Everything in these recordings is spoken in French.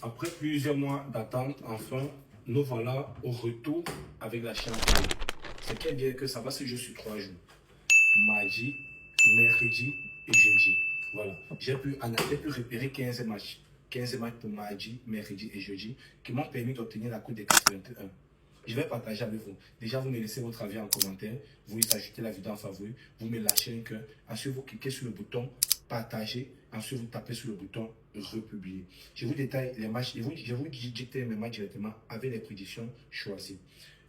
Après plusieurs mois d'attente, enfin, nous voilà au retour avec la Champions League. Ce qui est bien que ça va se jouer sur 3 jours. Mardi, mercredi et jeudi. Voilà. J'ai pu repérer 15 matchs. 15 matchs pour mardi, mercredi et jeudi qui m'ont permis d'obtenir la cote des 81. Je vais partager avec vous. Déjà, vous me laissez votre avis en commentaire. Vous ajoutez la vidéo en favori. Vous me lâchez un cœur. Ensuite, vous cliquez sur le bouton partager. Ensuite, vous tapez sur le bouton republier. Je vous détaille les matchs. Je vous dicte mes matchs directement avec les prédictions choisies.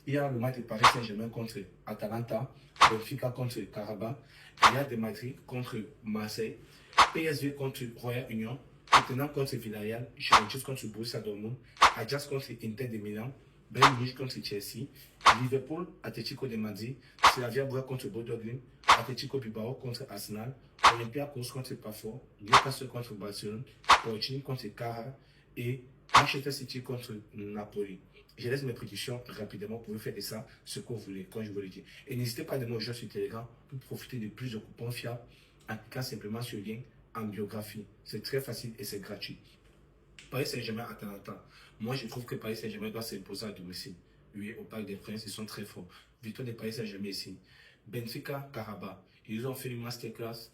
Il y a le match de Paris Saint-Germain contre Atalanta, Benfica contre Karabakh, Real de Madrid contre Marseille, PSV contre Royal Union, Tottenham contre Villarreal, Juventus contre Borussia Dortmund, Ajax contre Inter de Milan, Bayern Munich contre Chelsea, Liverpool, Atlético de Madrid, Slavia Prague contre Bodo Glimt, Atlético Bilbao contre Arsenal, Olympiakos contre Pafos, Newcastle contre Barcelone, Sporting contre Cara et Manchester City contre Napoli. Je laisse mes prédictions rapidement. Vous pouvez faire de ça ce que vous voulez, quand je vous le dis. Et n'hésitez pas à me rejoindre sur Telegram pour profiter de plus de coupons fiables en cliquant simplement sur le lien en biographie. C'est très facile et c'est gratuit. Paris Saint-Germain Atalanta. Moi, je trouve que Paris Saint-Germain doit s'imposer à domicile. Oui, au Parc des Princes, ils sont très forts. Victoire de Paris Saint-Germain ici. Benfica, Karabakh. Ils ont fait une masterclass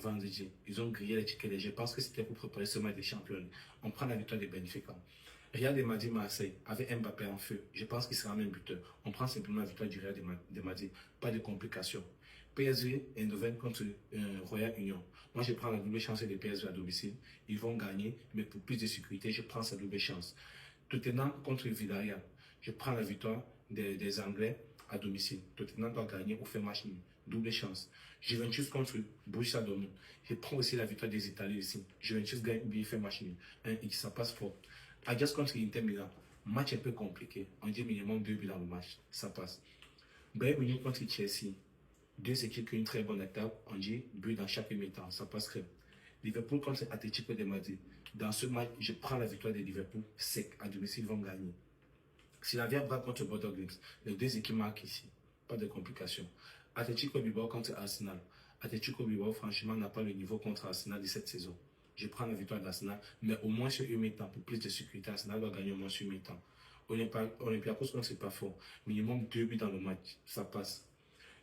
vendredi. Ils ont grillé les tickets. Je pense que c'était pour préparer ce match des champions. On prend la victoire de Benfica. Real de Madrid Marseille avec Mbappé en feu. Je pense qu'il sera même buteur. On prend simplement la victoire du Real de Madrid. Pas de complications. PSV Eindhoven contre Royal Union. Moi, je prends la double chance des PSV à domicile. Ils vont gagner, mais pour plus de sécurité, je prends sa double chance. Tottenham contre Villarreal. Je prends la victoire des Anglais à domicile. Tottenham doit gagner ou faire match nul. Double chance. Juventus contre Borussia Dortmund. Je prends aussi la victoire des Italiens ici. Juventus gagne ou bien fait match nul. 1x, ça passe fort. Ajax contre Inter Milan. Match un peu compliqué. On dit minimum 2 buts dans le match. Ça passe. Bayern Munich contre Chelsea. Deux équipes qui ont une très bonne attaque. On dit but dans chaque mi-temps. Ça passerait. Liverpool contre Atlético de Madrid. Dans ce match, je prends la victoire de Liverpool sec. À domicile, ils vont gagner. Slavia Prague contre Bodo Glimt. Les deux équipes marquent ici. Pas de complications. Atlético Bilbao contre Arsenal. Atlético Bilbao, franchement, n'a pas le niveau contre Arsenal de cette saison. Je prends la victoire d'Arsenal, mais au moins sur une mi-temps. Pour plus de sécurité, Arsenal doit gagner au moins sur une mi-temps. Olympiakos contre c'est pas fort. Minimum 2 buts dans le match. Ça passe.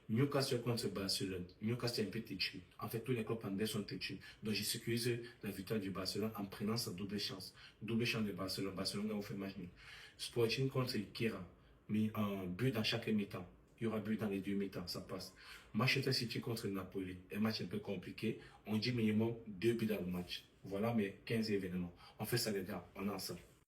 Newcastle contre Barcelone. Newcastle est un peu têtu. En fait, tous les clubs anglais sont têtus. Donc, je sécurise la victoire du Barcelone en prenant sa double chance. Double chance de Barcelone. Barcelone va vous faire match nul. Sporting contre Kira. Mais un but dans chaque mi-temps. Il y aura but dans les deux mi-temps. Ça passe. Manchester City contre Napoli. Un match un peu compliqué. On dit minimum 2 buts dans le match. Voilà mes 15 événements. On fait ça, les gars. On est ensemble.